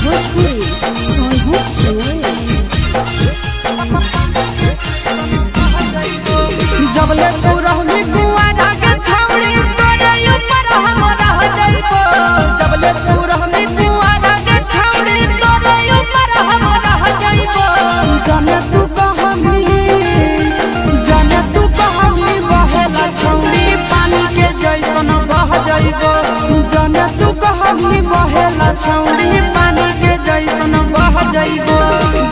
भोजपुरी सोनू चोए जबले तू रहनी कुआरा के छौड़ी तोरे ऊपर हम रह जाइबो। जबले तू रहनी कुआरा के छौड़ी तोरे ऊपर हम रह जाइबो। जाने तू कहमी बहेला छौड़ी पानी के जैसन बह जाइबो। जाने तू कहमी बहेला छौड़ी पानी के जैसन बह जाइबो।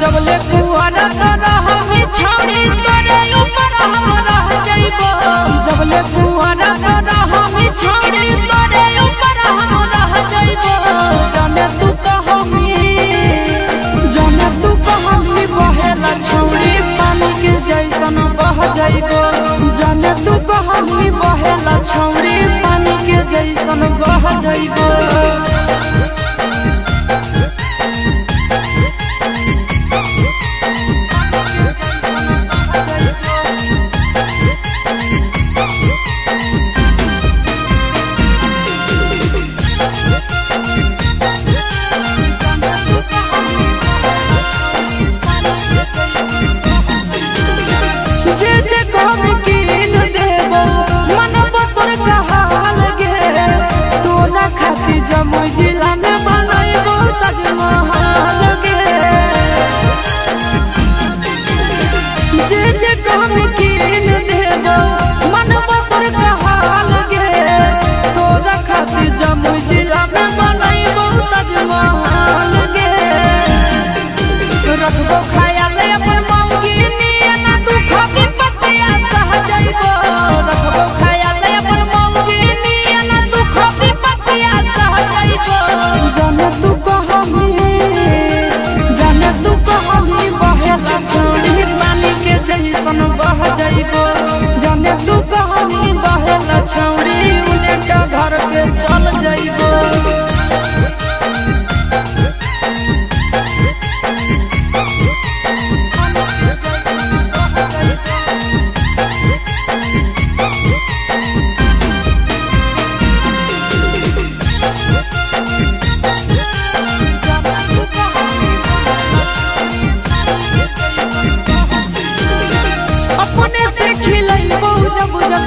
जबले कुआरा तो रहमी छौड़ी तोरे ऊपर हम रह जाइबो। जबले कुआरा तो रहमी छौड़ी तोरे ऊपर हम रह जाइबो। जाने तू कहमी बहेला छौड़ी पानी के जैसन बह जाइबो। जाने तू कहमी बहेला छौड़ी पानी के जैसन बह जाइबो। जमुई जिला में बनैबो ताजमहल गे। जे कहमी कीन देबो मनबो तोर कहल गे। तोरा खातिर जमुई जिला में बनैबो ताजमहल गे। रखबो ख्याल अपन मौगी नियन दुख विपत्तिया सह जाइबो। रखबो ख्याल अपन मौगी नियन दुख विपत्तिया सह जाइबो। जाने तू कहमी बहेला छौड़ी पानी के जैसन बह जाइबो। जाने तू कहमी बहेला छौड़ी उलेट घर पे चल जाइबो। अपने से खिलैबो जब जब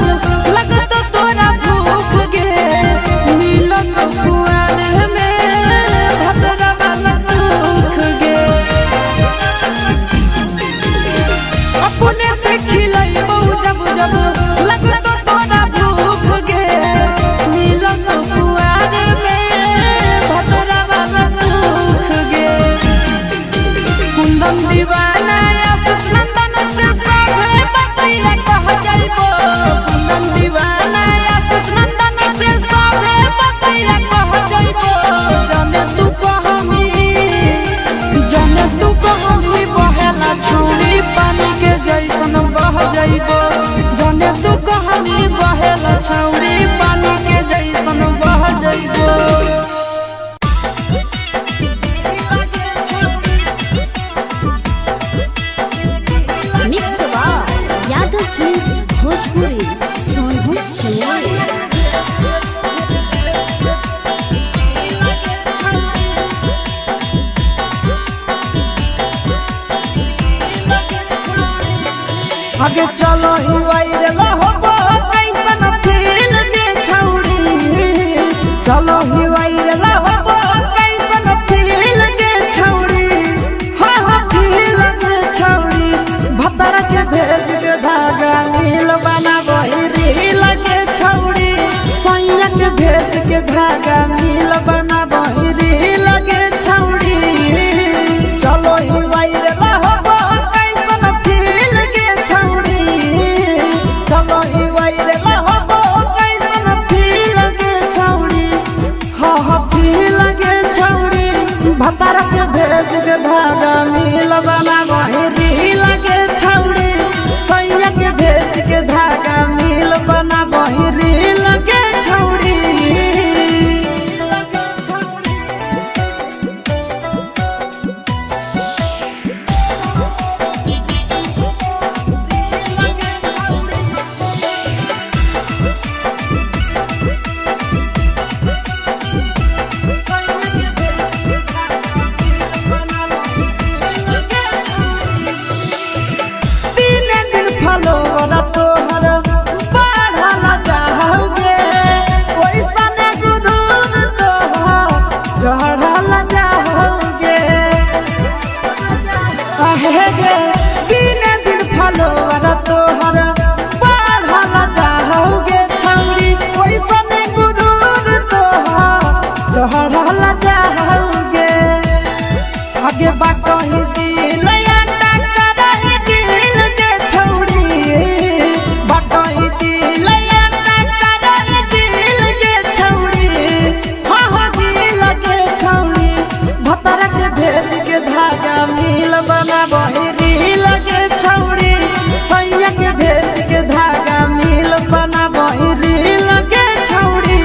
लगत तोरा भूख गे। मिलत कुआर में भतरा वाला सुख गे। अपने से खिलैबो जब जब लगत तोरा भूख गे। मिलत कुआर में भतरा वाला सुख गे। कुंदन दीवाना आशीष नंदन से सभे बतिया कह जाइबो। कुंदन दीवाना आशीष नंदन से सभे बतिया कह जाइबो। जाने तू कहमी बहेला छौड़ी पानी के जैसन बह जाइबो। जाने तू कहमी बहेला छौड़ी पानी के जैसन बह जाइबो। मिक्स बार यादव फिल्म्स भोजपुरी सोनू चोए आगे चलो ही वायरल होबो कैसन फील गे छौड़ी। चलो ही वायरल होबो कैसन फील गे छौड़ी। हाँ फील गे छौड़ी। भतर के भेज के धागा नील बनाबो रील गे छौड़ी। सैया के भेज के धागा नील बनाबो रील गे छौड़ी। चलो ही वायरल होबो कैसन फील गे छौड़ी। चलो ही वायरल होबो कैसन फील गे छौड़ी। हाँ फील गे छौड़ी। भतर के भेज के धागा नील बनाबो रील गे छौड़ी। सैया के भेज के धागा नील बनाबो रील गे छौड़ी। चढ़ल जाओगे आहे गे दिन दिन फलोवर तोहर बढ़ल जाओगे छौरी ओइसन गुरूर तोहर चढ़ल जाओगे आगे बाटही दिल आटा करही दिल के छौरी बाटही दिल आटा करही दिल के छौरी हाँ हाँ दिल के छौरी भतर के भेज के धागा मिल बनाबही दिल के छौरी सैया के भेज के धागा मिल बनाबही दिल के छौरी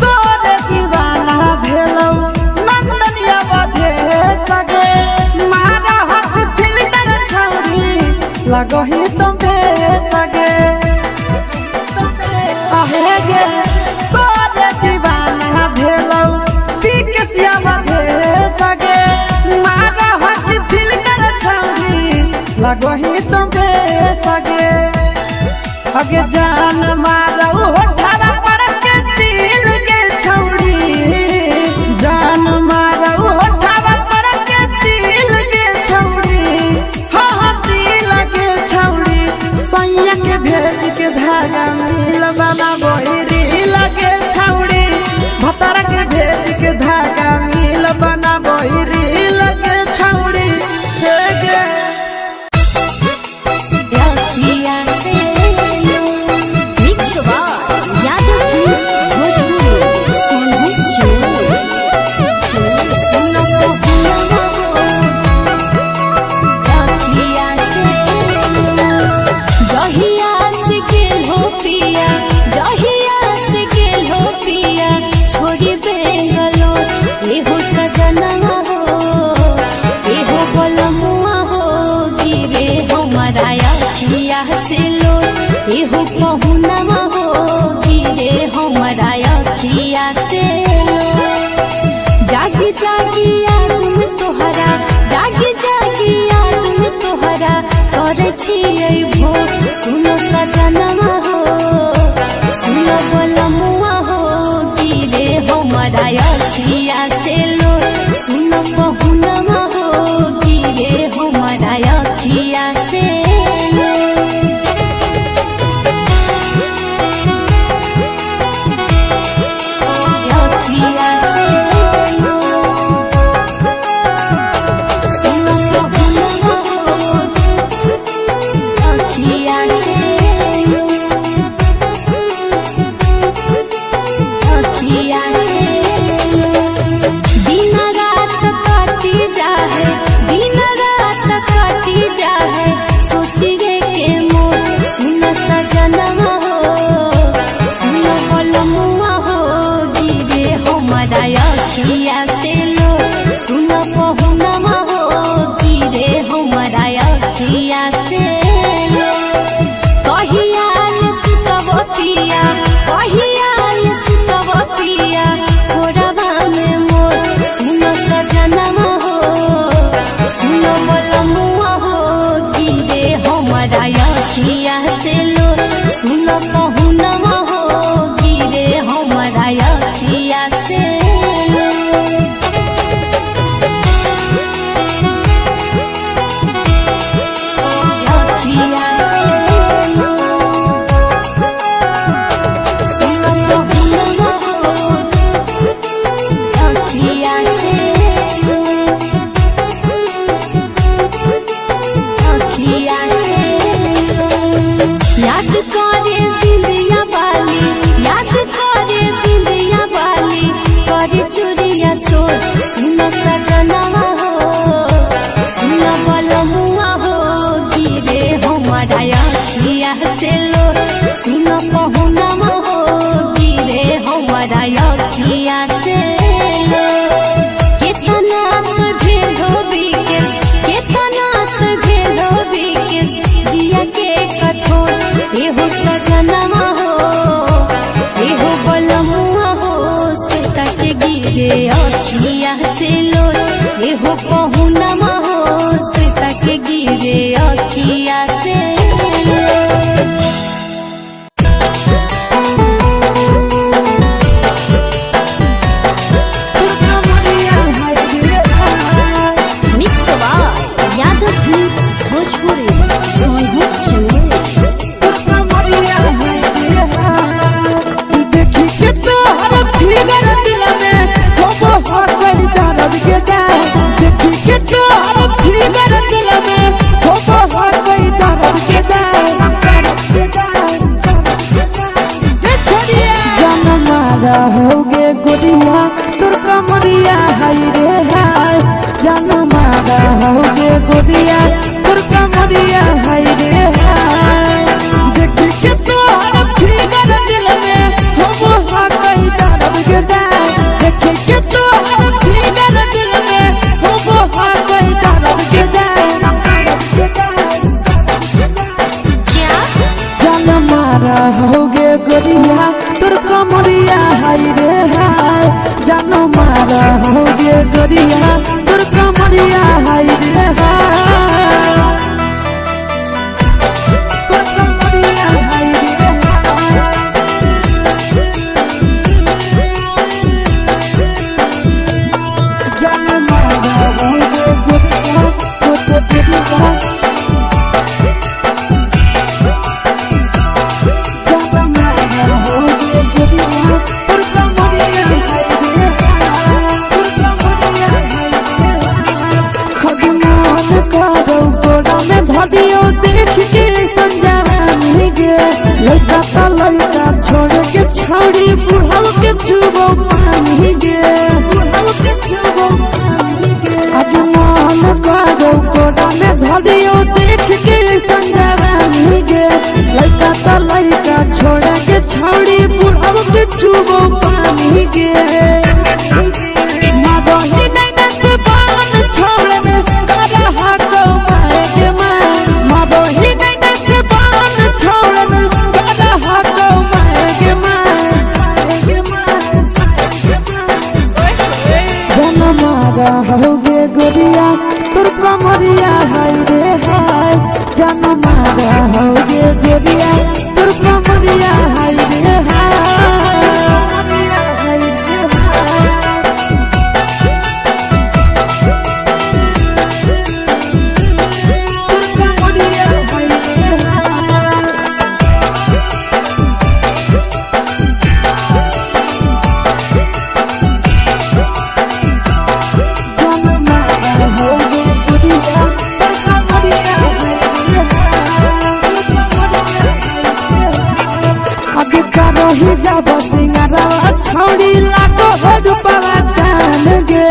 तोरे दीवाना भेलौ नंदनिया बधे सगे मारा हाथ फिल्टर छौरी लगही तुमे सगे आहे गे तोरे दीवाना भेलौ बिकसिया बधे सगे मारा हाथ फिल्टर छौरी लगही तुमे सगे अगे जान मारौ होठवा पर के दिल के छौरी जान मारौ होठवा पर के दिल के छौरी हाँ हाँ दिल के छौरी सैया के भेज के धागा मिल बनाबही दिल के छौरी भतर के भेज के धागा मिल बनाबही दिल के छौरी हे गे रखिया से मिक्स बार यादव फिल्म्स भोजपुरी सोनू चोर सुनो कहना रखिया से जहिया से गेल हो पिया जहिया से गेल हो पिया छोड़ी बेंगलो एहो सजना हो एहो बलमुआ हो गिरे हमारा अखिया से लो एहो पहुनवा हो गिरे हमारा अखिया से लो जागी जागी याद में तोहरा जागी जागी याद में तोहरा करे छियै भोर सुनो सजनवा हो सुनो बलमुआ हो गिरे हमारा अखिया से लो सुनो पहुनवा हो गिरे हमारा अखिया से लो अखिया से लो सुनो पहुनवा हो अखिया से लो अखिया से लो दिन रात काटी जाए दिन रात काटी जाए सोचिए के मोर सुन सजनवा हो सुन बलमुआ हो गिरे हमारा अखिया से लो सुन पहुनवा हो गिरे हमारा अखिया से लो कहियाल सुतब पिया कहियाल सुतब पिया कोरबा में मोर सुन सजनवा हो सुन बलमुआ हो गिरे हमारा अखिया से लो सुन पहुनवा हो गिरे हमारा अखिया से लो अखिया से लो सुन पहुनवा हो अखिया से लो अखिया से लो याद करे बिंदिया वाली याद करे बिंदिया वाली करे चोरिया सोच सुन सजनवा हो सुन बलमुआ हो गिरे हमारा अखिया से लो सुन पहुनवा हो गिरे हमारा अखिया से लो कितना तो भेद हो बिकेस कितना तो भेद हो बिकेस जिया के मारा होगे गोरिया तोर कमरिया हाय रे हाय जानो मारा होगे गोरिया तोर कमरिया हाय रे हाय तोर कमरिया हाय रे हाय जानो मारा होगे गोरिया तोर कमरिया लड़का छोड़ के छौड़ी बुढ़ाव के छुबो पानी गे आज मन करो कोड़ा में धरियो देख के संजवानी गे लड़का छोड़ के छौड़ी बुढ़ाव के छुबो पानी गे मादही नहीं से बान छोड़ में करा हाको माए गे मादही नहीं से बान छोड़ में होगे गोरिया तोर कमरिया हाय रे हाय जान मारा होगे गोरिया तोर कमरिया हाय रे ही जब सिंगारवा छौड़ी लागो रूपवा जान गे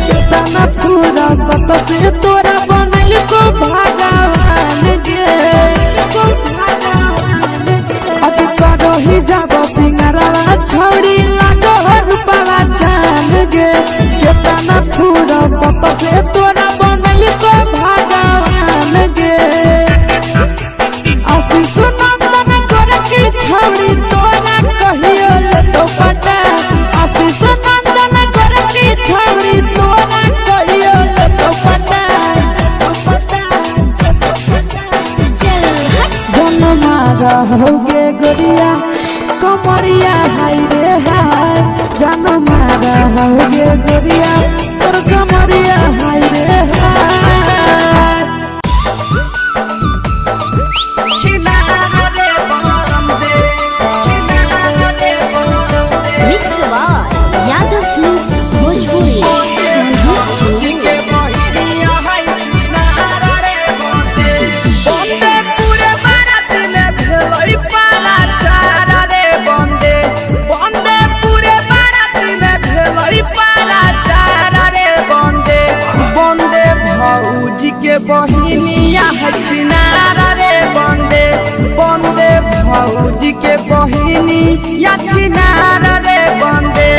कितना पूरा सत से तोरा बनल को भगवान गे अभी करो ही जब सिंगारवा छौड़ी लागो रूपवा जान गे कितना पूरा सत से तोरा बनल को भगवान गे आशीष नंदन कर की छौड़ी तोरा कहियो ले तो पटा आशीष नंदन कर की छौड़ी तोरा कहियो ले तो पटा जन मारा होगे गोरिया कमरिया हाय रे हाय जन मारा होगे गोरिया तोर कमरिया हाय रे हाय यादव फिल्म्स भोजपुरी बहिनिया छिनारा रे बंदे बंदे भौजी के बहिनी या छिनारा रे बंदे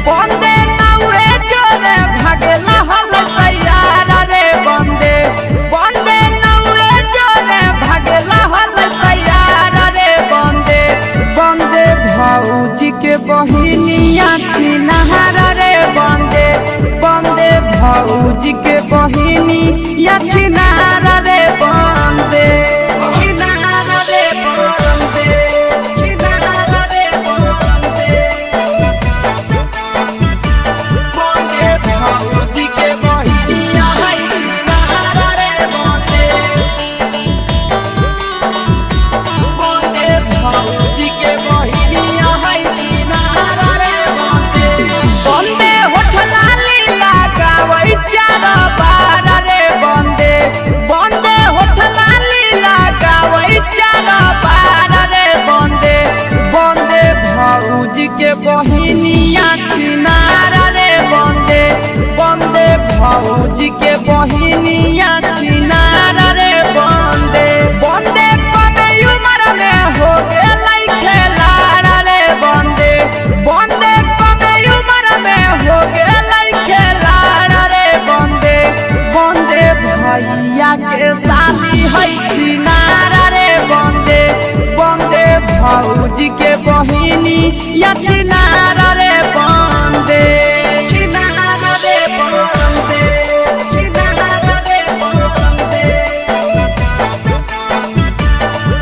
बंदे नौरे जोरे भागेला हल तैयारा रे बंदे बंदे नौरे जोरे भागेला हल तैयारा रे बंदे बंदे भौजी के बहिनी या छिनारा रे बंदे बंदे भौजी के बहिनी या छिनारा रे बंदे छिनारा रे बंदे छिनारा रे बंदे बंदे भौजी के बहिनिया है छिनारा रे बंदे बंदे भौजी के बहिनिया है छिनारा रे बंदे बंदे होठला लीला गावै चार बार रे बंदे के बहिनी या चिनार रे बंदे चिनार रे बंदे चिनार रे बंदे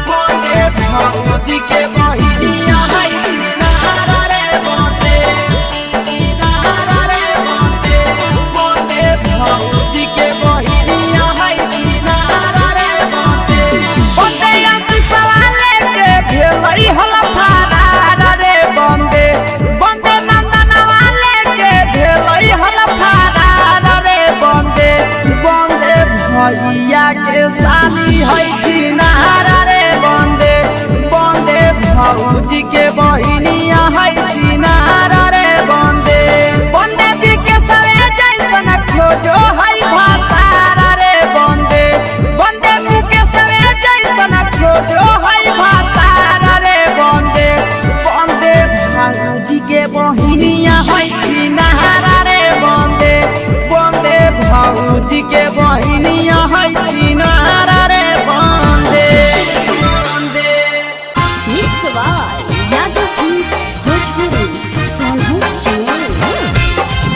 बंदे भौजी के बहिनी है चिनार रे बंदे चिनार रे बंदे बंदे भौजी के बहिनी है चिनार रे बंदे बंदे भेलई हल फरार रे बंदे बंदे नंदनवा लेके भेलई हल फरार रे बंदे बंदे भैया के साली है चिनार रे बंदे बंदे भौजी के बहिनिया है चिनार रे बंदे बंदे बिके सरे जैसन खोजो है भातार रे बंदे बंदे बिके सरे जैसन खोजो है भौजी के बहिनिया है चिनार रे बंदे बंदे भौजी के बहिनिया है चिनार रे बंदे बंदे mix by Yadav films Bhojpuri Sonu चोर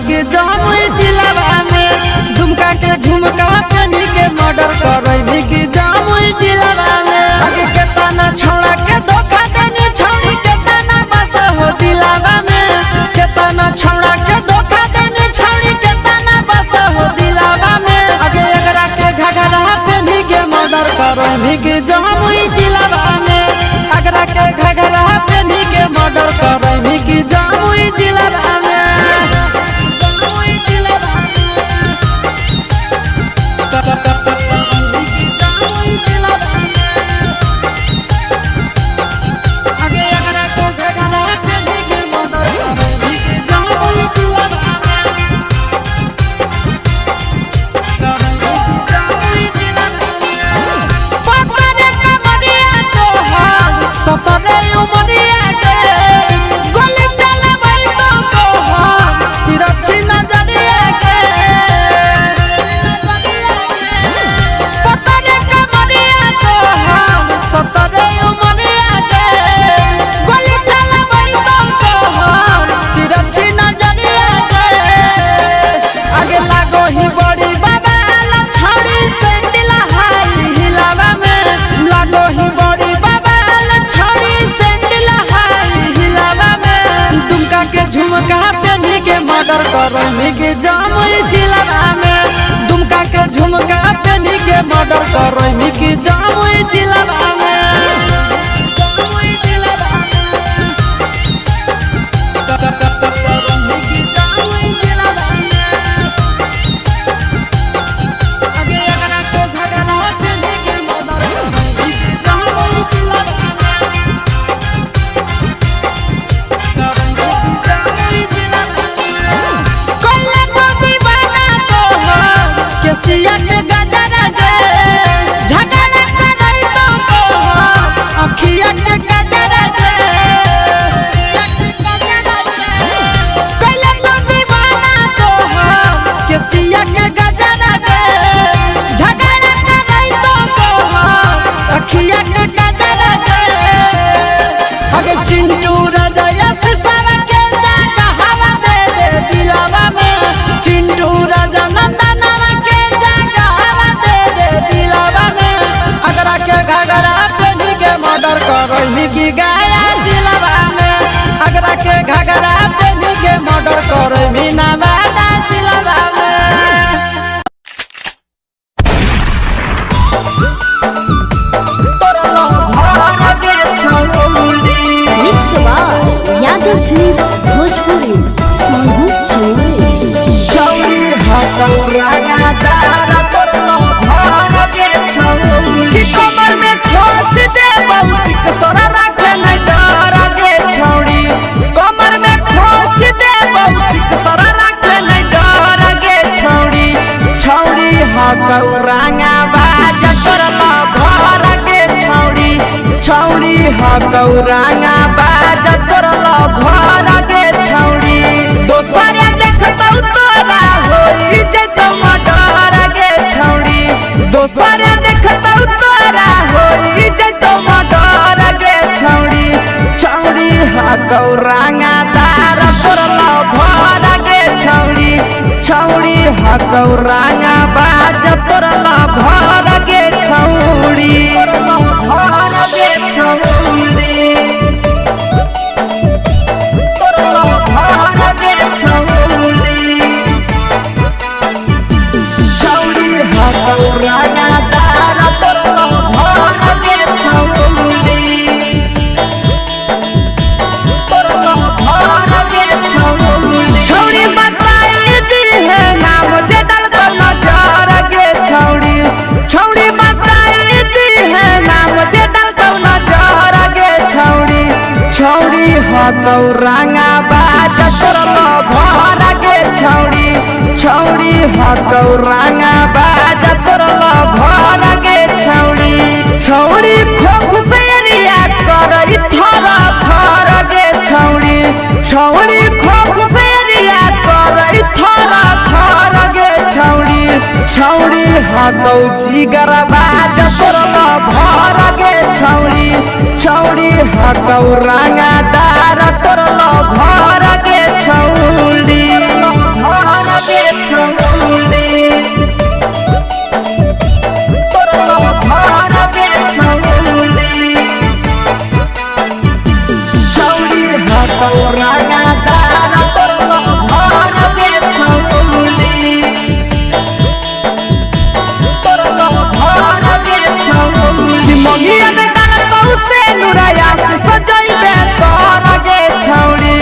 के जामुई जिलावा में दुमका के झुमका पहनी के मर्डर करई के जामुई जिलावा में आगे के तना छौड़ा के धोखा देनी छौड़ी के तना बसा हो दिलावा में के तना छौड़ा के धोखा देनी छौड़ी के तना बसा हो दिलावा में आगे एकरा के घघरा पहनी के मर्डर करई के जामुई जिलावा में एकरा के घघरा पहनी के मर्डर करई के जामुई जिलावा में सतरे उमरिया के गोली चले भाई तो हम तिरछी नजरिया के सतरे कमरिया तो हम सतरे उमरिया के गोली चले भाई तो हम तिरछी नजरिया के आगे लागो ही बड़ी बाबा छड़ी सैंडल हाई हिलावा में लागो ही बड़ी झुमका पहनी के मर्डर करई के जामुई जिलावा में दुमका के झुमका पहनी के मर्डर करई के जामुई जिलावा में जामुई जिलावा में जामुई जिलावा में आगे एकरा को घगरा पहनी के मर्डर करई के जामुई जिलावा सिया के गजरा दे झगड़ा करई तो रंगा बाज करल भर के छौड़ी छौड़ी हकौ रंगा बाज करल भर के छौड़ी दोसर देखतौ तोरा होई जतौ मडर के छौड़ी दोसर देखतौ तोरा होई जतौ मडर के छौड़ी छौड़ी हकौ रंगा तार करल भर के छौड़ी छौड़ी हकौ रंगा बाज करल भर के छौड़ी भर के छौड़ी भर के छौड़ी छौड़ी हकौ रंगा तार करल भर के छौड़ी छौड़ी बताई दी है नाम जे डालतो नजर गे छौड़ी छौड़ी बताई दी है नाम जे डालतो नजर गे छौड़ी छौड़ी हकौ रंगा बाज करल भर गे छौड़ी छौड़ी हकौ रंगा बाज करल भर गे छौड़ी छौड़ी खोख से रिया करई थर थर गे छौड़ी छौड़ी खोख से रिया करई थर थर गे छौड़ी छौड़ी हकौ जिगर बाज करल भर गे छौड़ी छौड़ी हकौ रंगा दार करल भर गे छौड़ी भर गे छौड़ी करल भर गे छौड़ी छौड़ी हकौ रंगा दार करल भर गे छौड़ी करल भर गे छौड़ी मंगिया में डालतौ से नुरया से सजैबे कर गे छौड़ी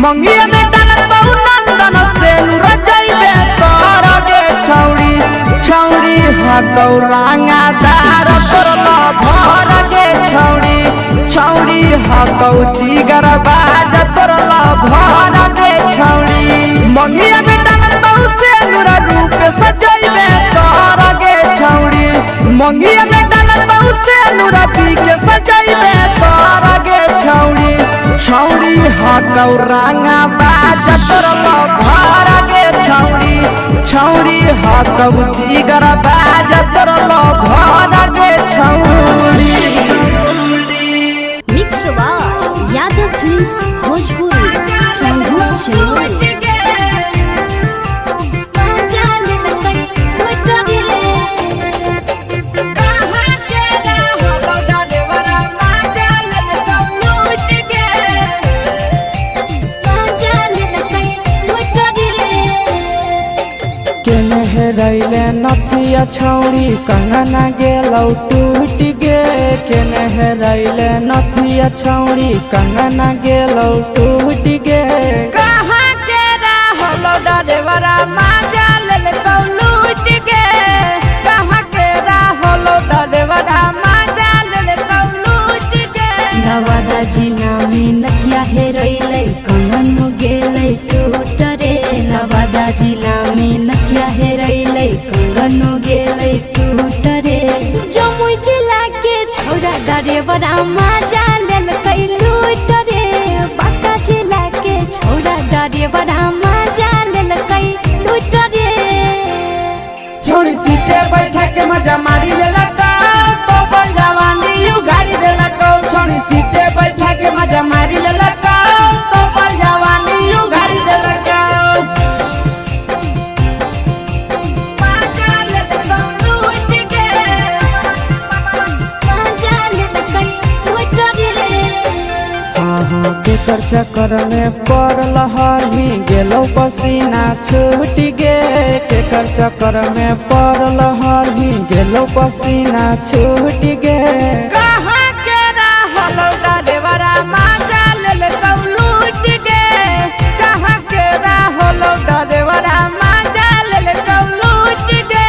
मंगिया में डालतौ नंदन से नुर जैबे कर गे छौड़ी छौड़ी हकौ रंगा दार करल भर गे छौड़ी छौड़ी हकौ जिगर बाज करल भर गे छौड़ी मंगिया में डालतौ से नुर रूप सजैबे कर गे छौड़ी मंगिया में डालतौ से नुर पी के सजैबे कर गे छौड़ी छौड़ी हकौ रंगा बाज करल भर गे छौड़ी छौड़ी हकौ जिगर बाज करल भर गे छौड़ी mix by Yadav films Bhojpuri संगीत चैनल केने हेरैले नथिया छौड़ी कंगना गेलौ टूट गे केने हेरैले नथिया छौड़ी कंगना गेलौ टूट गे कहाँ के रहलो डरेवरा माजा लेलकौ लूट गे कहाँ के रहलो डरेवरा माजा लेलकौ लूट गे नवादा जिला में नथिया हेरैले कंगनो गेलै टूट रे नवादा जिला में नथिया हेरैले कंगनो गेलै टूट रे जमुई जिला के छौड़ा डरेवरा माजा लेलकै लूट रे बांका जिला के छौड़ा डरेवरा माजा लेलकै लूट रे छोड़ी सीटे बैठा के मजा मारी लेलकौ तो बन जवानी यू गाड़ी देलकौ छोड़ी सीटे बैठा के मजा मारी लेलकौ तो बन जवानी यू गाड़ी देलकौ माजा लेलकौ लूट के माजा लेलकै लूट रे केकर चक्कर में पड़ल हरही गेलौ पसीना छूट गे केकर चक्कर में पड़ल हरही गेलौ पसीना छूट गे कहाँ के रहलो डरेवरा माजा लेलकौ लूट गे कहाँ के रहलो डरेवरा माजा लेलकौ लूट गे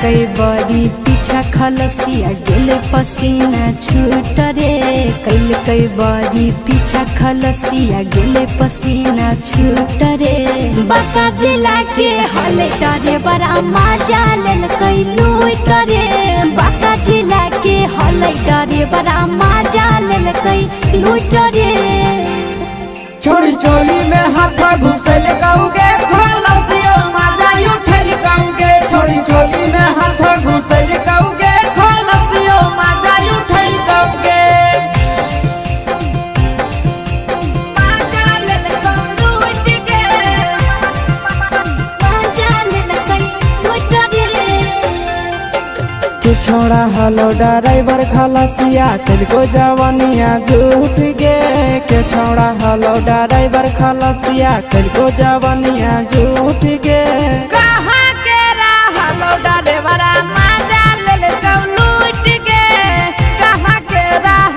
कई बड़ी पीछा खलसिया गेले पसीना छूट रे कैल कई बारी पीछा खलसिया गेले पसीना छूट रे बाका जिला के हले डरे बड़ा मजा लेल कई लूट रे बाका जिला के हले डरे बड़ा मजा लेल कई लूट रे छोड़ी चोली में हाथ घुसल कौगे खलसियो मजा उठल कौगे छोड़ी चोली में हाथ घुसल कौगे खलसियो मजा उठल कौगे मजा लेल कौगे उठ के मजा लेल कई लूट रे के छोड़ा हलो ड्राइवर खलसिया तेरे जवानिया झूठ गे के छोड़ा हलो ड्राइवर खलसिया तेरे जवानिया झूठ गे कहाँ के हलो ड्राइवर मजा ले लूट गे कहाँ के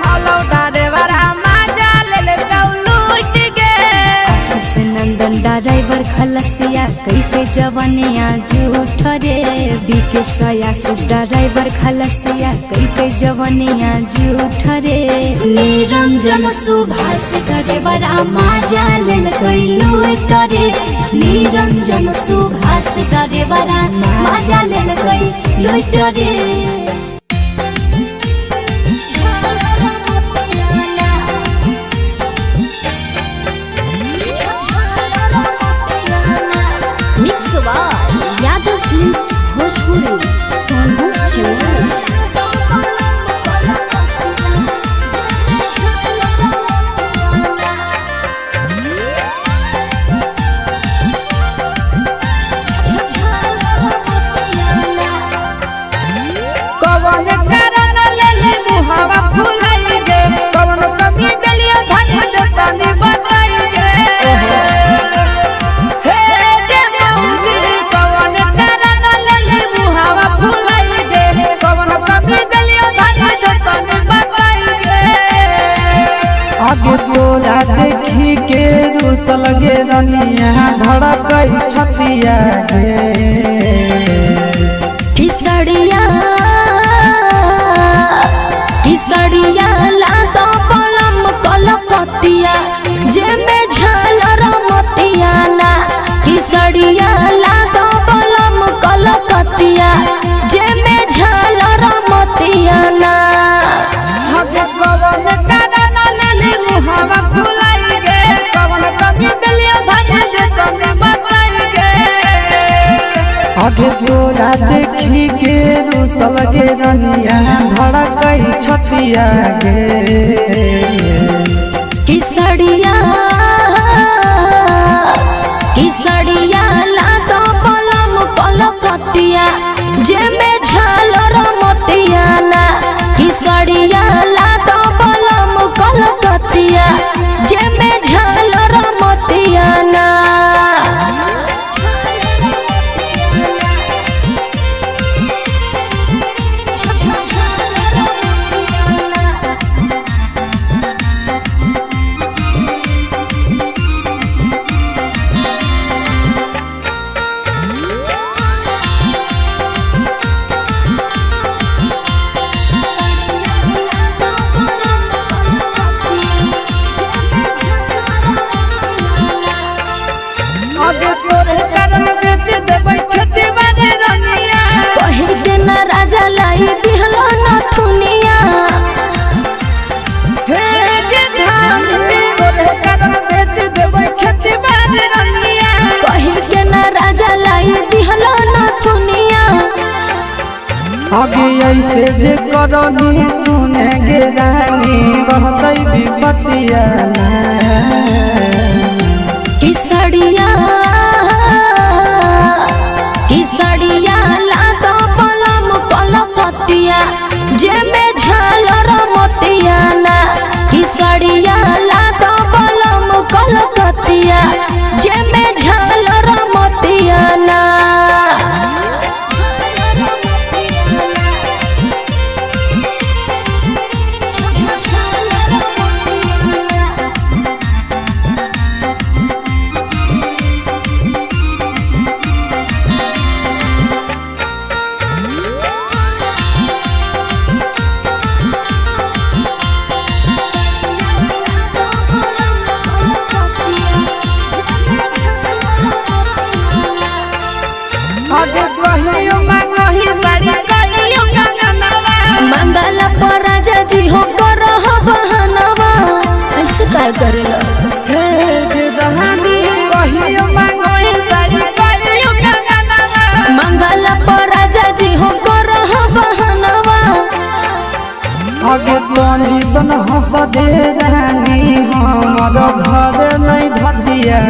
हलो ड्राइवर मजा ले लूट गे आशीष नंदन ड्राइवर खलसिया कई के जवानिया झूठ रे बीके आशीष ड्राइवर खलसिया कई के जवानिया झूठ रे निरंजन सुभाष करे बड़ा मजा लेल कई लूट रे निरंजन सुभाष करे बड़ा मजा लेल कई लूट रे यादव फिल्म्स भोजपुरी सोनू चौहान कवन कारण ले मुहावा फुलाई गे कवन कमी दलिया धन जतनी बताई गे हे गे मौजी कवन कारण ले मुहावा फुलाई गे कवन कमी दलिया धन जतनी बताई गे आगे तोला देखी के रुसल गे रनिया धड़कई छतिया गे किसड़िया लातो पलम कलकतिया जे में झालर मतिया ना किसड़िया लातो पलम कलकतिया जे में झालर मतिया ना कवन कारण ले मुहावा फुलाई गे कवन कमी दलिया धन जतनी बताई गे आगे तोरा देखी के रुसल गे रनिया धड़कई छतिया गे किसड़िया लातो पलम कलकतिया जे में झालर मतिया ना किसड़िया लातो पलम कलकतिया जे में झालर मतिया ना आगे तोरे कारण बेच देबै खेती बाड़ी रनिया कहि के ना राजा लाई दिहलो न थुनिया हे गे धान तोरे कारण बेच देबै खेती बाड़ी रनिया कहि के ना राजा लाई दिहलो न थुनिया आगे ऐसे जे करनी सुने गे रानी रहतै विपतिया किसड़िया लातो पलम कलकतिया जे में झालर मतिया ना किसड़िया लातो पलम कलकतिया जे में झालर मतिया ना सब दे रानी हमर घर नहीं धतिया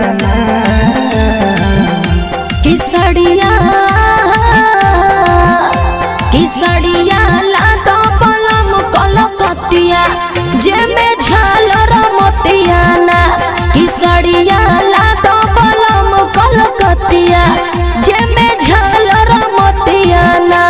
किसड़िया लातो पलम कलकतिया जे में झालर मोतिया ना किसड़िया लातो पलम कलकतिया जे में झालर मोतिया ना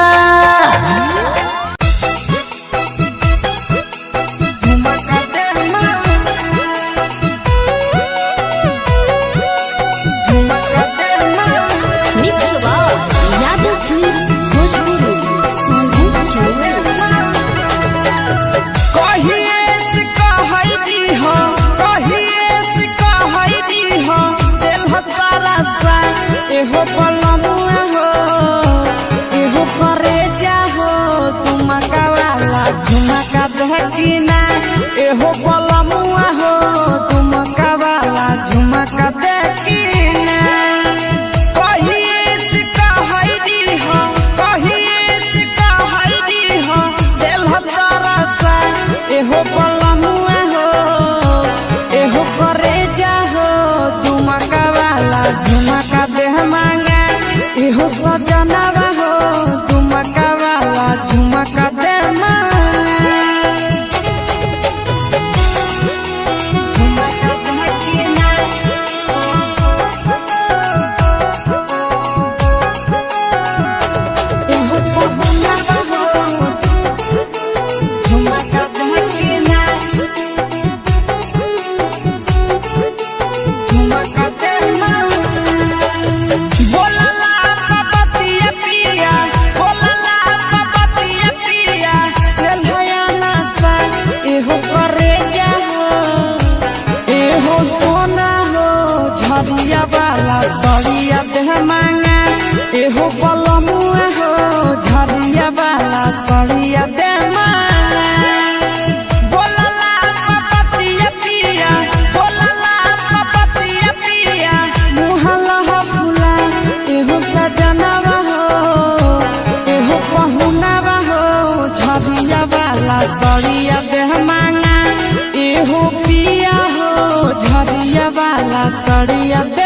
एहो पलमुआ हो एहो करेजा हो तुमका वाला झुमका देखिना एहो पलमुआ हो तुमका वाला झुमका देखिना कहिए से कहैदी हो दिल तरसा एहो पलमुआ हो एहो करेजा हो तुमका वाला झुमका देह मांगा एहो सजनवा हो तुमका वाला झुमका दे मांगा झुमका देखिना एहो पहुनवा हो झुमका देखिना झुमका दे सड़िया देह मांगा एहो पलमुआ हो झरिया वाला सड़िया दे मांगा बोलला पपतिया पिया मुहला हो फूला एहो सजनवा हो एहो पहुनवा हो झरिया वाला सड़िया देह मांगा एहो पिया हो झरिया वाला सड़िया दे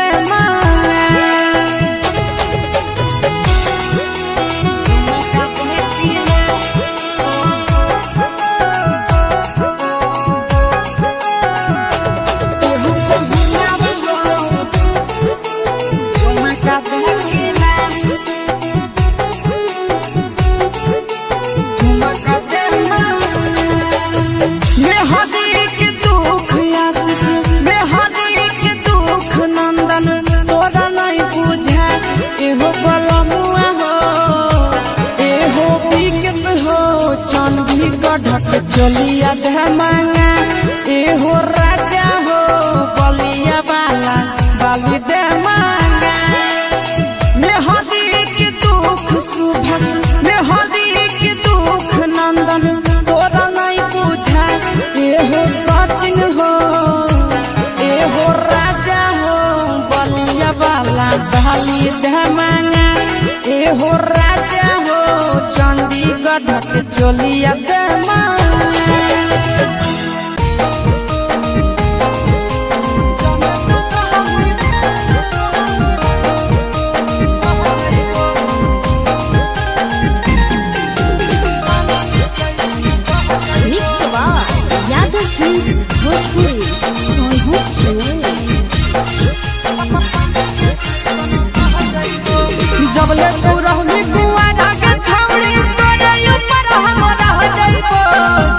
चलिया दे मांगा एहो राजा हो बलिया वाला बाली दे मांगा मेहदी के दुख सुभस मेहदी के दुख नंदन तोरा नहीं बुझा एहो सचिन हो एहो राजा हो बलिया वाला बाली दे मांगा एहो राजा हो चंडीगढ़ के चलिया दे जबले तू रहनी कुआरा के छौड़ी तोरे ऊपर हम रह जाइबो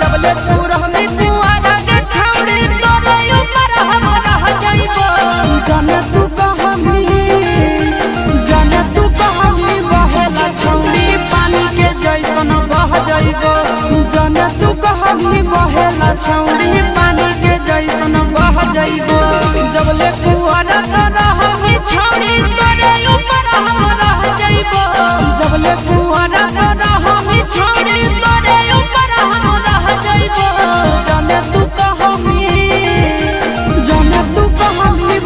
जबले तू रहनी कुआरा के छौड़ी तोरे ऊपर हम रह जाइबो जाने तू कहमी बहेला छौड़ी पानी के जैसन बह जाइबो जाने तू कहमी बहेला छौड़ी पानी के जैसन बह जाइबो जबले कुआरा तो रहमी छौड़ी तोरे ऊपर हम रह जाइबो जबले कुआरा तो रहमी छौड़ी तोरे ऊपर हम रह जाइबो जाने तू कहमी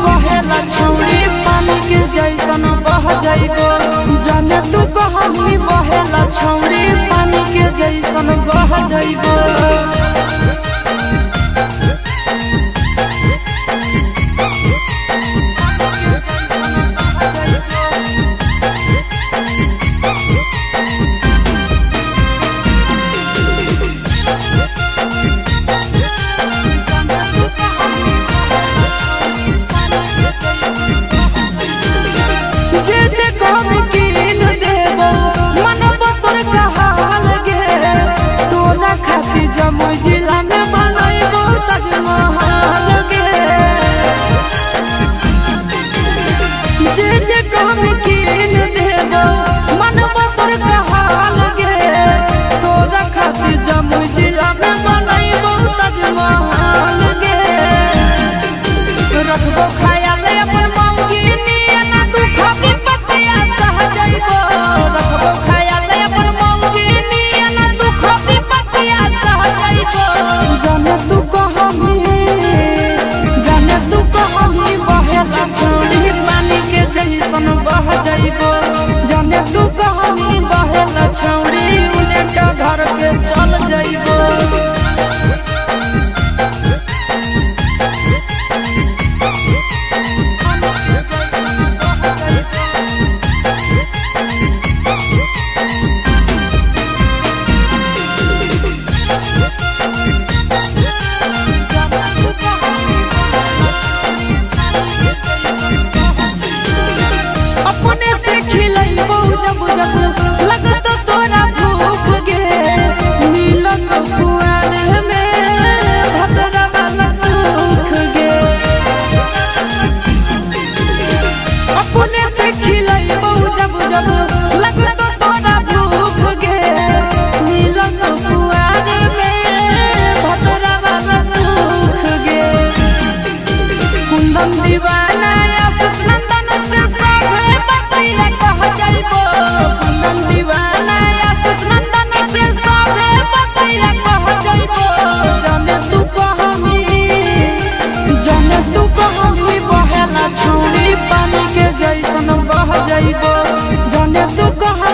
बहेला छौड़ी पानी के जैसन बह जाइबो जाने तू कहमी बहेला छौड़ी पानी के जैसन बह जाइबो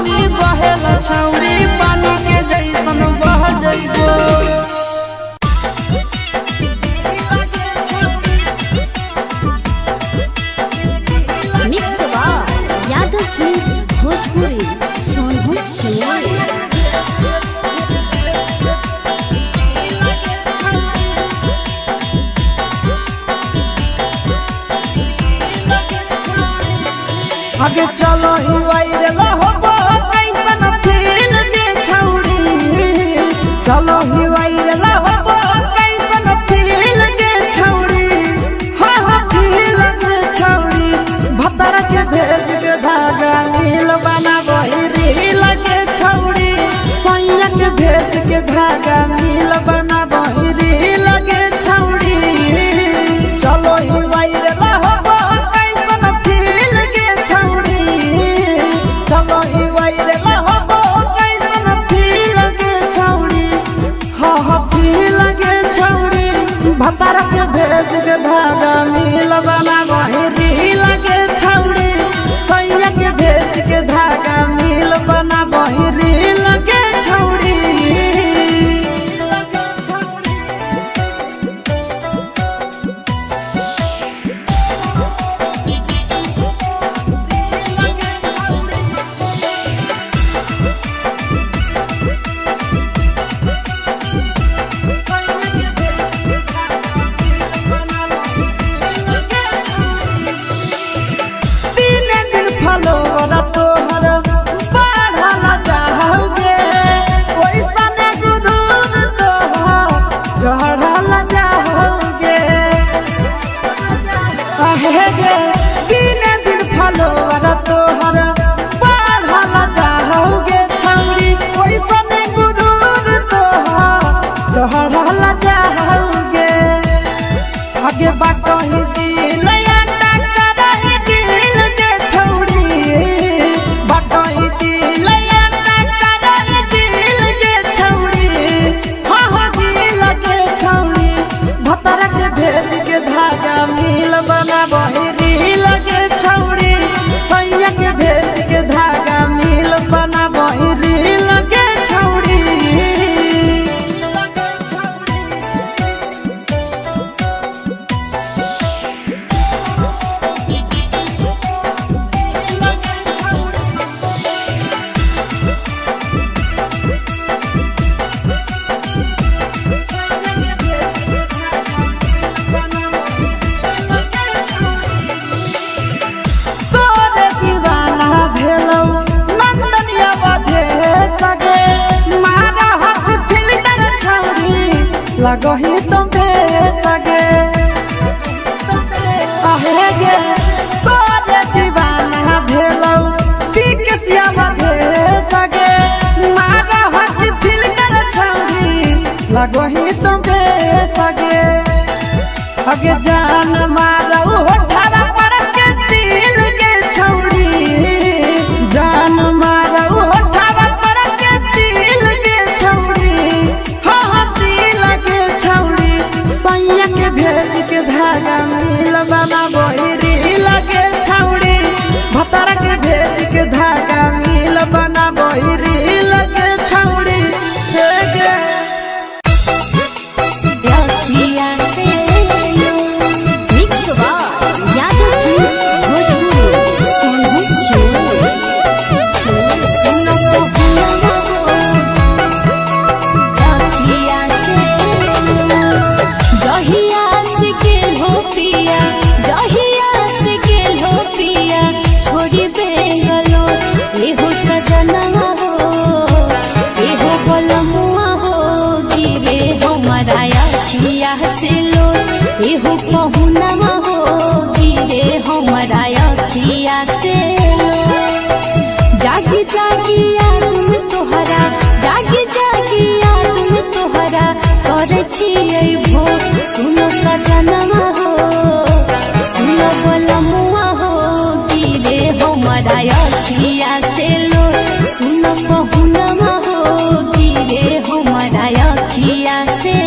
पानी बहेला छौरी पानी के जैसन बह जइबो भोजपुरी सोनू चिड़िया आगे चलो ही वायरल होबो कैसन फील के छौरी चलो ही वायरल होबो कैसन फील के छौरी हाँ हाँ फील के छौरी भतर के भेज के धागा नील बनाबो रील के छौरी सैया के भेज के धागा नील बनाबो रील के छौरी चलो ही वायरल होबो कैसन फील के छौरी चलो ही वायरल होबो कैसन फील के छौरी हाँ हाँ फील के छौरी भतर के भेज के धागा नील बनाबो रील के छौरी सैया के भेज के धागा नील बनाबो रील के छौरी फलोरा तोहर बढ़ल जाओगे ओइसन गुदूर तोहर चढ़ल जाओगे आहे गे दिन दिन फलोरा तोहर बढ़ल जाओगे छौरी ओइसन गुदूर तोहर चढ़ल जाओगे आगे बाटही दिल धागा मील बनाबो रील के छौरी सैया के भेज के धागा मील बनाबो रील के छौरी लगही तुम सगे आहे गे तोरे दीवाना भेलौ बिकसिया बधे सगे मारा हसी फिल्टर छौरी लगही तुम सगे अगे जान मारौ होठवा पर के दिल के छौरी जान मारौ होठवा पर के दिल के छौरी हाँ हाँ दिल के छौरी सैया के भेज के धागा मील बनाबो रील के छौरी भतर के भेज के धागा मील बनाबो रील के छौरी हे गे एहो पहुनवा हो गिरे हमरा अखिया से जागी जागी याद में तोहरा जागी जागी याद में तोहरा करे छियै भो सुनो सजनवा हो सुनो बलमुआ हो गिरे हमरा अखिया से लो सुनो पहुनवा हो गिरे हमरा अखिया से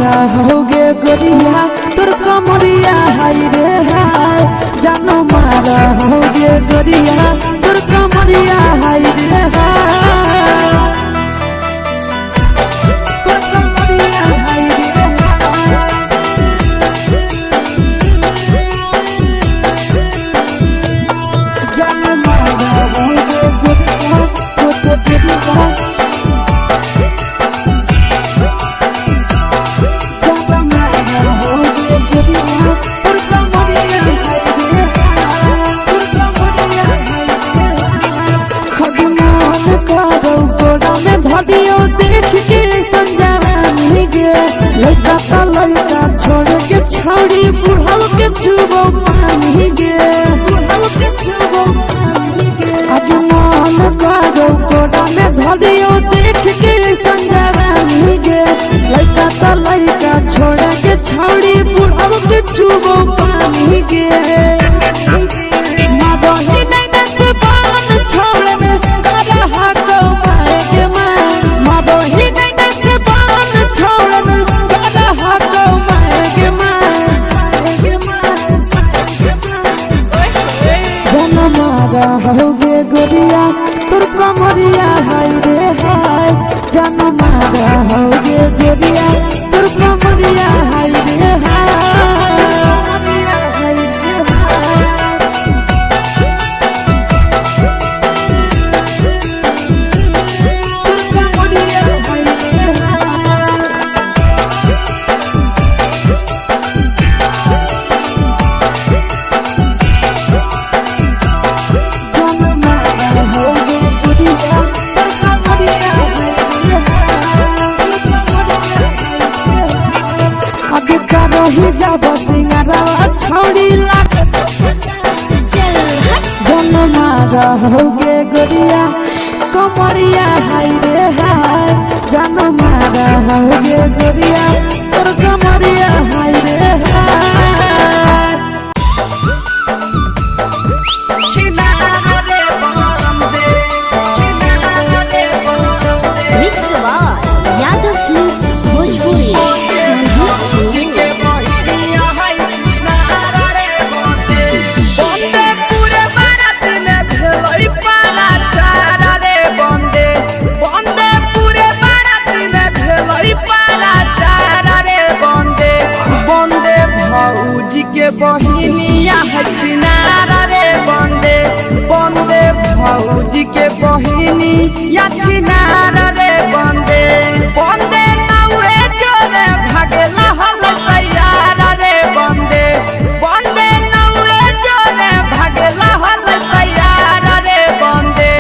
मारा होगे गोरिया तोर कमरिया हाय रे हाय जानो मारा होगे गोरिया तोर कमरिया हाय रे हाय तोर कमरिया हाय रे हाय जानो मारा होगे गोरिया तोर कमरिया देख के संजावानी गे लड़का का लड़का छोड़ के छौड़ी बुढ़ाव के छुबो पानी गे बुढ़ाव के छुबो पानी गे आज मन करो कोड़ा में धरियो देख के संजावानी गे लड़का का लड़का छोड़ के छौड़ी बुढ़ाव के छुबो पानी गे मादही नहीं नस बान छोड़ में करा हाथों मारे के मादही नहीं नस बान छोड़ में करा हाथों मारे के जन मारा होगे गोरिया तोर कमरिया हाय रे हाय जन मारा होगे गोरिया तोर कमरिया हाय रे हाय ही जब सिंगारवा छौड़ी लाग जन मारा होगे गोरिया कमरिया हाय रे हाय जन मारा होगे गोरिया तोर कमरिया हाय रे हाय मिक्स बार यादव फिल्म्स भोजपुरी बहिनिया है छिनारा रे बंदे बंदे भौजी के बहिनी या छिनारा रे बंदे बंदे नौरे जोरे भागेला हल तैयारा रे बंदे बंदे नौरे जोरे भागेला हल तैयारा रे बंदे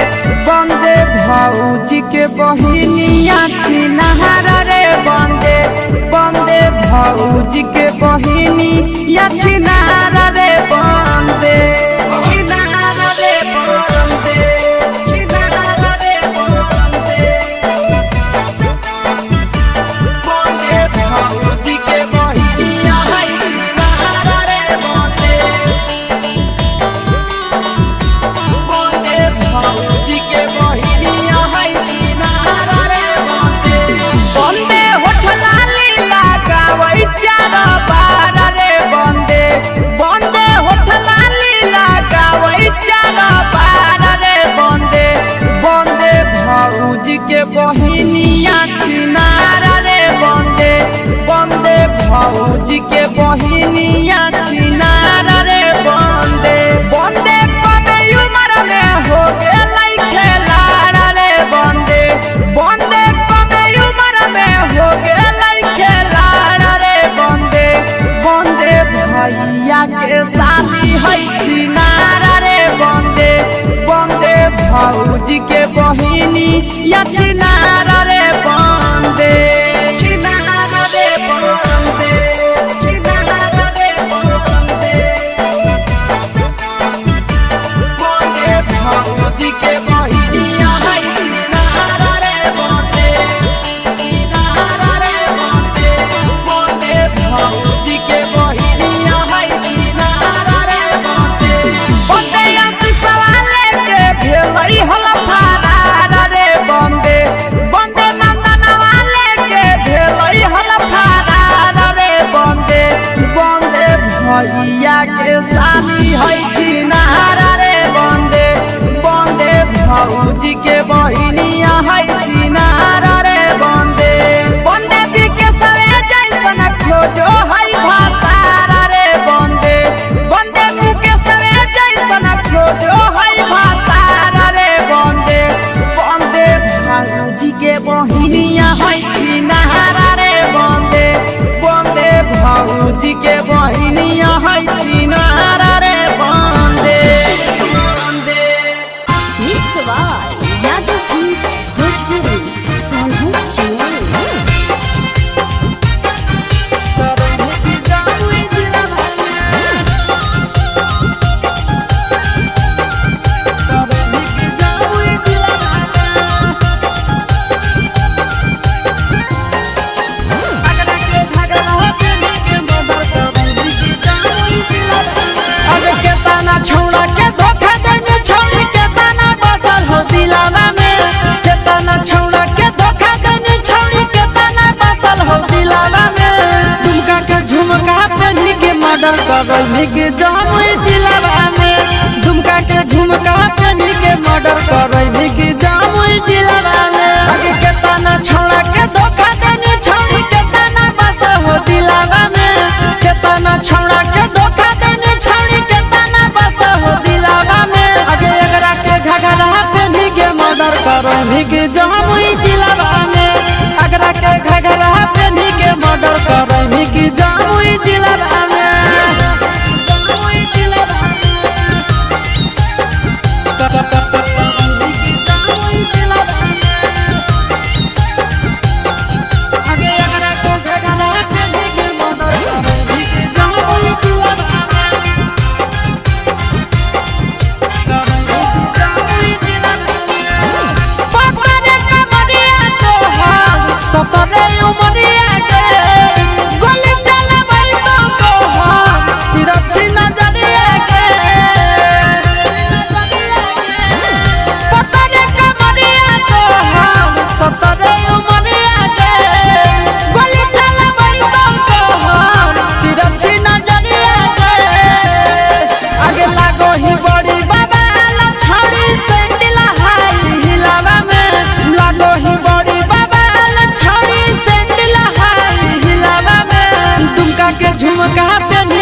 बंदे भौजी के बहिनी या छिनारा रे बंदे बंदे भौजी के बहिनी या छिनारा रे बंदे छिनारा रे बंदे छिनारा रे बंदे बंदे भौजी के बहिनिया है छिनारा रे बंदे बंदे भौजी के बहिनिया है छिनारा रे बंदे बंदे होठला लीला गावै चारा बारा रे बंदे बंदे होठला लीला गावै चारा बारा रे बंदे बंदे भौजी के बहिनिया छिनारा रे बंदे बंदे भौजी के बहिनिया छिनारा रे बंदे बंदे कमे उम्र में हो गेलै खेलाड़ा रे बंदे बंदे कमे उम्र में हो गेलै खेलाड़ा रे बंदे बंदे भैया के शादी है छिनारा रे बंदे बंदे भौजी के बहिनी या छिनारा रे बंदे छिनारा रे बंदे छिनारा रे बंदे बंदे भौजी के बहिनिया है छिनारा रे बंदे छिनारा रे बंदे बंदे भौजी के बहिनिया है छिनारा रे बंदे बंदे अंसी सवाले के भेलै हल फारा रे बंदे बंदे नंदन वाले के करही के जमुई जिलावा में दुमका के झुमका पेनी के मर्डर करही के जमुई जिलावा में आगे के तना छौड़ा के धोखा देनी छौड़ी के तना बस हो दिलावा में के तना छौड़ा के धोखा देनी छौड़ी के तना बस हो दिलावा में आगे एकरा के घघरा पेनी के मर्डर करही के जमुई जिलावा में एकरा के घघरा पेनी के मर्डर करही के जमुई जिलावा में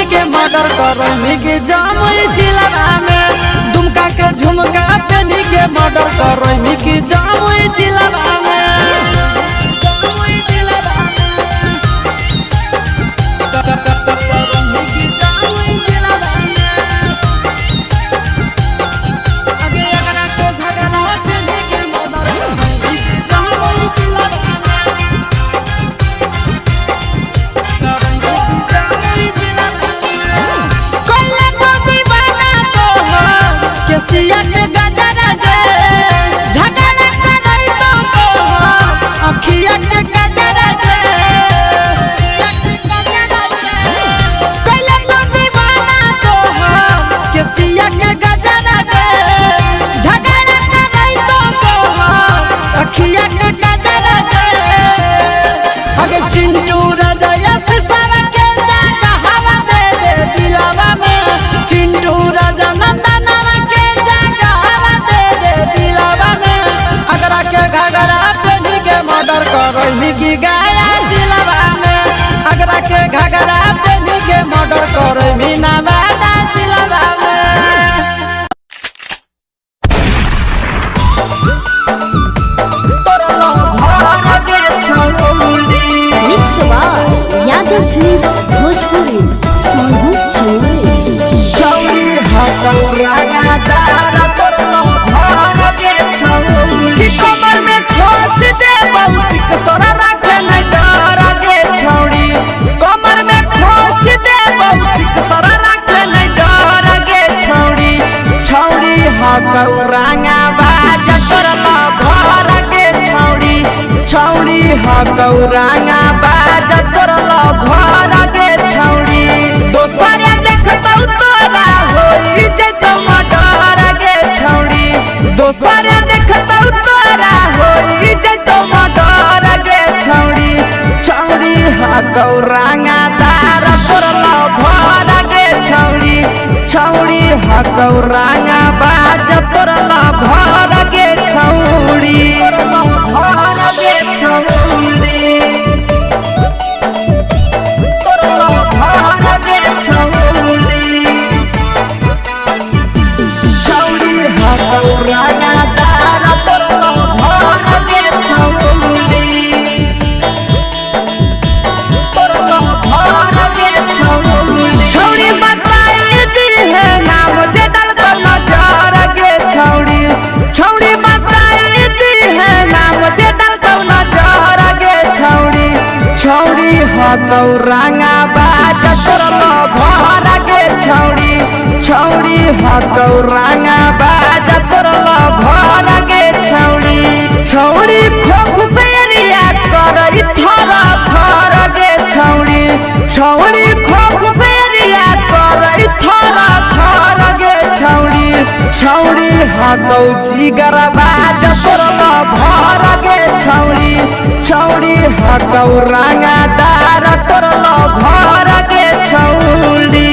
करही के जमुई जिलावा में दुमका के झुमका पेनी के मर्डर करही के जमुई जिलावा में जमुई जिलावा करही के जमुई जिलावा में आगे एकरा को घगरा पेनी के मर्डर करही के जमुई जिलावा में सिया के गजरा दे झगड़ा करई तो अखिया के गजरा दे कइले तो दीवाना तो के सिया के गजरा दे झगड़ा करई तो अखिया के गजरा दे आगे चिंटू राजा से सारा के जागा हवा दे दे दिलावा में चिंटू राजा नंदन करही की गाया जिलावा में अगरा के घगरा पेनी के मर्डर करही नवादा जिलावा में यादव फिल्म्स भोजपुरी सोनू चौरी कमर में खोस दे तोरा रखे न डर गे छौड़ी कमर में खोस दे तोरा रखे न डर गे छौड़ी छौड़ी हकौरांगा बाज तोरा भर गे छौड़ी छौड़ी हकौरांगा बाज तोरा भर गे छौड़ी दोसर देखतौ तोरा होई जत मडर गे छौड़ी दोसर देखतौ तोरा होई जत मडर गे छौड़ी छौड़ी हकौरांगा तार तोरा भर गे छौड़ी छौड़ी हकौरांगा बाज तोरा भर गे छौड़ी भर गे छौड़ी तोरा भर गे छौड़ी छौड़ी हकौरांगा तार तोरा भर गे छौड़ी छौड़ी बताई दी है नाम जे डलता नजर गे छौड़ी छौड़ी बताई दी है नाम जे डलता नजर गे छौड़ी छौड़ी हकौरांगा बाज तोरा भर गे छौड़ी छौड़ी हकौरांगा बाज तोरा भर गे छौड़ी छौड़ी खोख सेरिया करई थरा थर गे छौड़ी छौड़ी खोख सेरिया करई थरा थर गे छौड़ी छौड़ी हकौ जिगर बाज तोरा भर गे छौड़ी छौड़ी हकौरांगा दार तोरा भर गे छौड़ी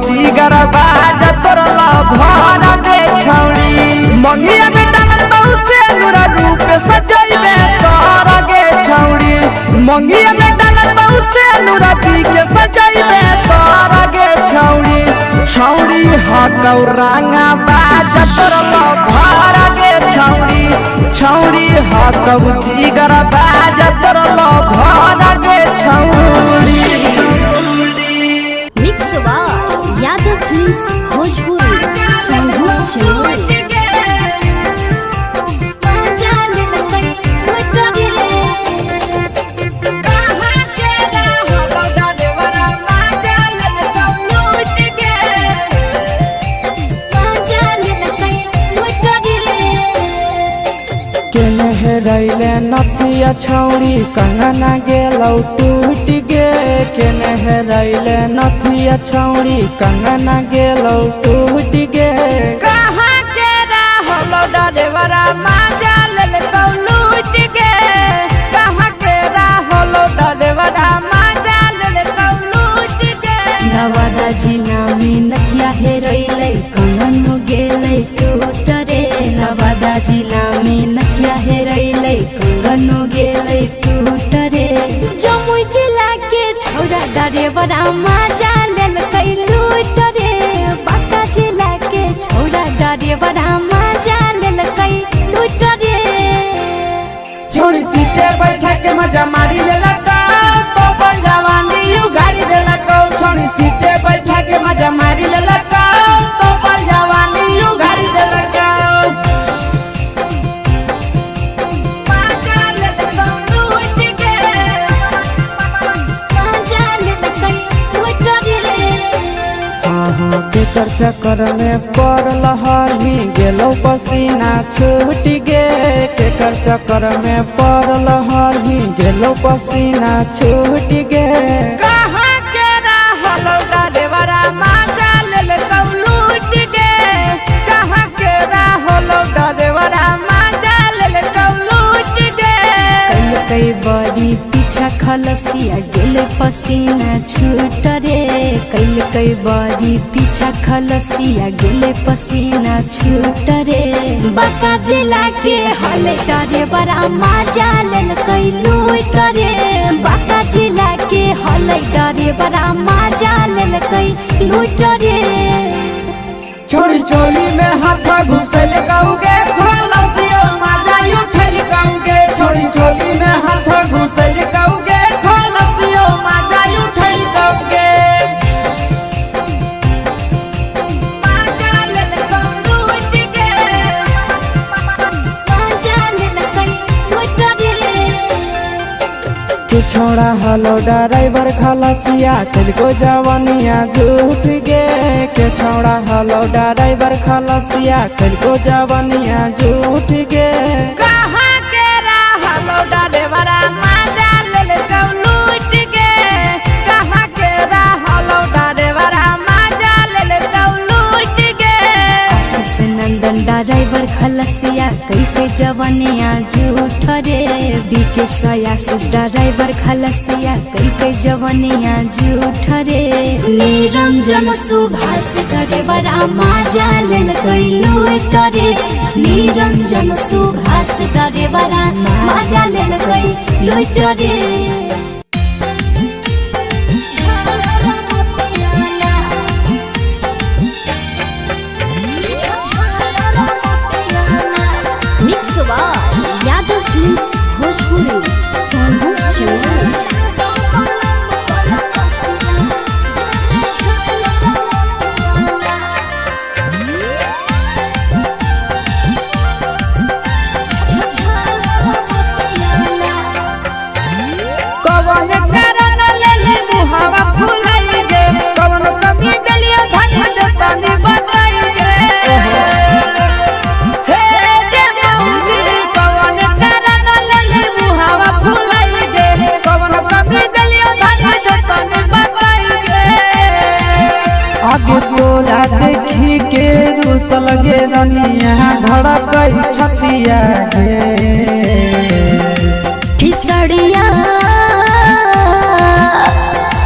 जिगर बाज तोरला भर दे छौड़ी मंगिया में डालतौ से अनुरा रूप सजैबे कर गे छौड़ी मंगिया में डालतौ से अनुरा पी के सजैबे कर गे छौड़ी छौड़ी हतौ रंगा बाज तोरला भर गे छौड़ी छौड़ी हतौ जिगर बाज तोरला भर गे छौड़ी यादव फिल्म्स भोजपुरी संगीत चैनल हेरैले नथिया छौड़ी कंगना गेलौ टूट गे केने हेरैले नथिया छौड़ी कंगना गेलौ टूट गे कहाँ के रहलो डरेवरा माजा लेलकौ लूट गे कहाँ के रहलो डरेवरा माजा लेलकौ लूट गे नवादा जिला में नथिया हेरैले कंगन गेलै टूट रे नवादा जिला में नथिया हेरैले कंगन गेलै टूट रे जमुई जिला के छौड़ा डरेवरा माजा लेलकै लूट रे बांका जिला के छौड़ा डरेवरा माजा लेलकै लूट रे छोड़ी सीटे बैठा के मजा मारी लेलकौ तो बन जवानी यू गाड़ी देलकौ छोड़ी सीटे बैठा के मजा मारी लेलकौ तो बन जवानी यू गाड़ी देलकौ केकर चक्कर में पड़ल हरही गेलो पसीना छूट गे केकर चक्कर में पड़ल हरही गेलो पसीना छूट गे कहाँ के रहलो डरेवरा माजा लेलकौ लूट गे कहाँ के रहलो डरेवरा माजा लेलकौ लूट गे कई बड़ी पीछा खलसिया गेले पसीना छूट रे कई बड़ी पीछा खलसिया गेले पसीना छूट रे बांका जिला के हले डरे बड़ा माजा लेलकै लूट रे बांका जिला के हले डरे बड़ा माजा लेलकै लूट रे छोड़ी चोली में हाथ घुसल कौगे खलसियो माजा उठल कौगे छोड़ी चोली में हाथ घुसल कौगे खलसियो माजा उठल कौगे माजा लेलकौ लूट गे माजा लेलकै लूट रे के छोड़ा हलो ड्राइवर खलसिया तेलको जवानिया झूठ गे के छोड़ा हलो ड्राइवर खलसिया तेलको जवानिया झूठ गे कहाँ के रहलो ड्राइवरा माजा लेलकौ लूट गे कहाँ के रहलो ड्राइवरा माजा लेलकौ लूट गे आशीष नंदन ड्राइवर खलसिया कई के जवानिया झूठ रे बीके आशीष ड्राइवर खलसिया कई के जवानिया झूठ रे निरंजन सुभाष ड्राइवरा माजा लेलकै लूट रे निरंजन सुभाष ड्राइवरा माजा लेलकै लूट रे यादव फिल्म्स भोजपुरी संगीत चैनल कवन कारण लेले मुहावा फुलाई गे कवन कमी दलिया धन देतानी बताई गे हे गे मौजी कवन कारण लेले मुहावा फुलाई गे कवन कमी दलिया धन देतानी बताई गे आगे तोला देखी के रुसल गे रनिया धड़कई छतिया गे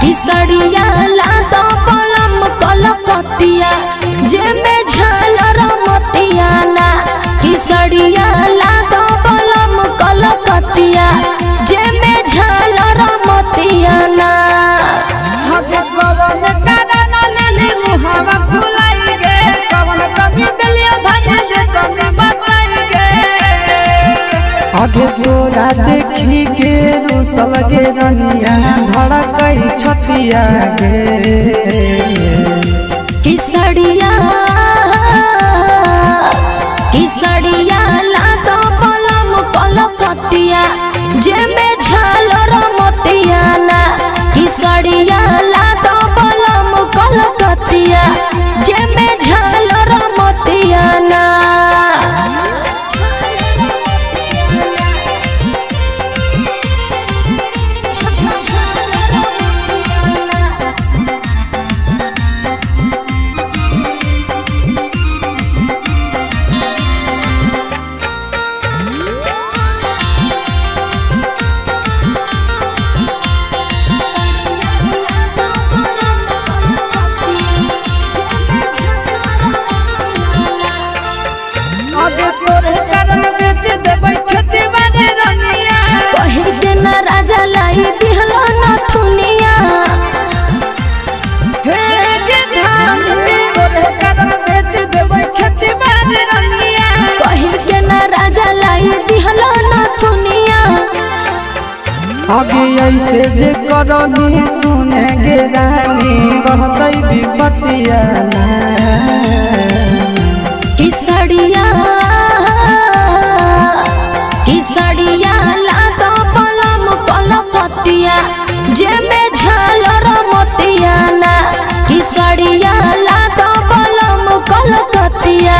किसड़िया लातो पलम कल आगे तोरा देखी के रूसल गे रनिया धड़कई छतिया गे किसड़िया किसड़िया लातो पलम पलकतिया जेमे झालर मोतिया ना किसड़िया लातो पलम पलकतिया जेमे झालर मोतिया ना राजा लाई दिहलो न थुनिया हे के धान तोरे करन बेच देबै खेती बाड़ी रनिया पहिर के न राजा लाई दिहलो न थुनिया आगे ऐसे जे करनी सुने गे रानी रहतै विपतिया ना किसड़िया किसड़िया लातो पलम पलकतिया जेमे झालर मोतिया ना किसड़िया लातो पलम पलकतिया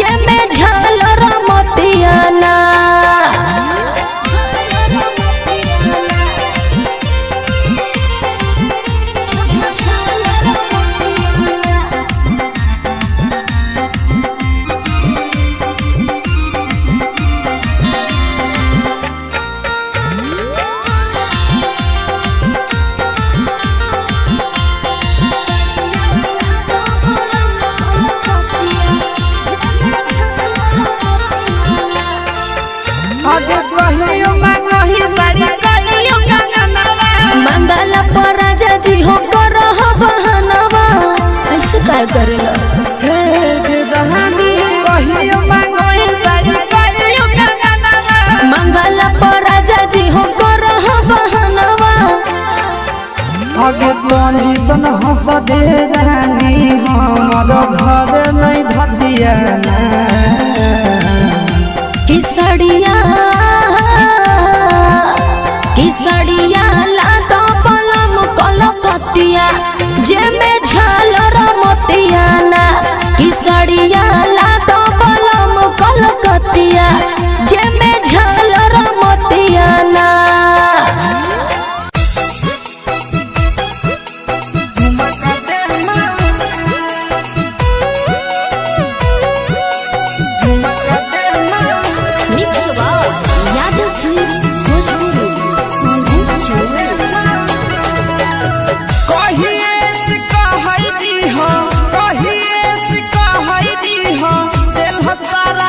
जेमे झालर मोतिया ना आगे कहियो मांगही साड़ी कहियो गंगनवा मंगल पर राजा जी हो करह बहनवा ऐसे काय करेला हे गे दहानी कहियो मांगही साड़ी कहियो गंगनवा मंगल पर राजा जी हो करह बहनवा आगे कंडीशन हंस दे रानी हमर घर नहीं धदिया ना किसड़िया किसड़िया लातो पलम पलकतिया जेमे झालर मोतिया ना किसड़िया लातो पलम पलकतिया जेमे झालर मोतिया ना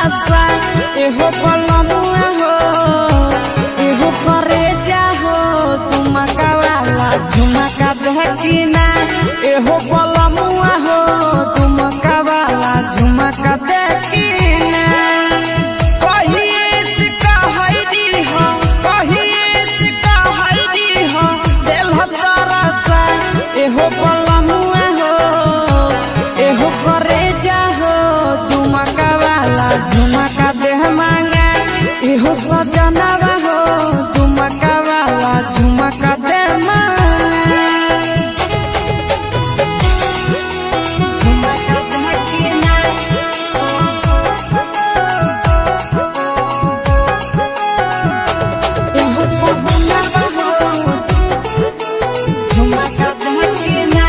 एहो पलमुआ हो एहो फरेजा हो तुमका वाला झुमका देखिना एहो पलमुआ हो तुमका वाला झुमका देखिना कहिए से कहैदी हो दिल तरसा एहो पलमुआ हो एहो फरेजा हो तुमका वाला झुमका देह मांगा एहो सजनवा हो तुमका वाला झुमका दे मांगा झुमका देखिना एहो पलमुआ हो झुमका देखिना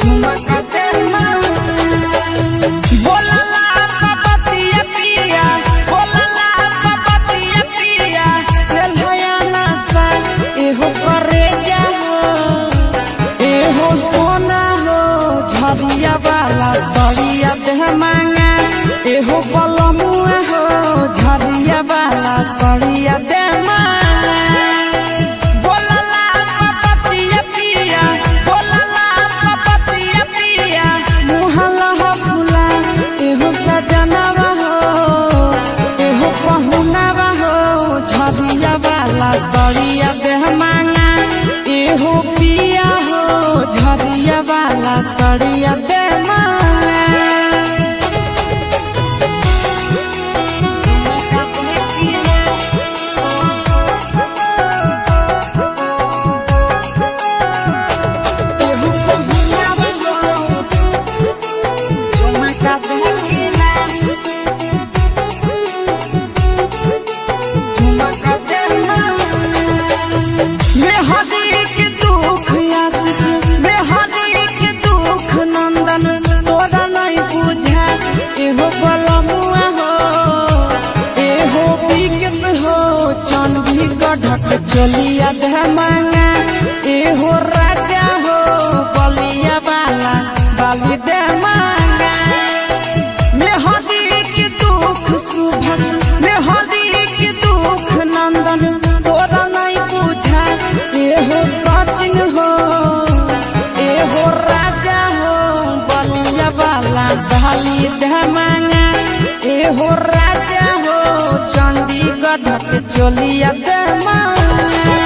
झुमका दे मांगा बोलला वाला सड़िया दे मांगा एहो पिया हो झरिया वाला सड़िया दे मांगा चलिया दे मांगा एहो राजा हो बलिया वाला बाली दे मांगा मेहदी के दुख सुभस मेहदी के दुख नंदन तोरा नहीं बुझा एहो सचिन हो एहो राजा हो बलिया वाला बाली दे मांगा एहो राजा हो चंडीगढ़ चलिया दे मांगा।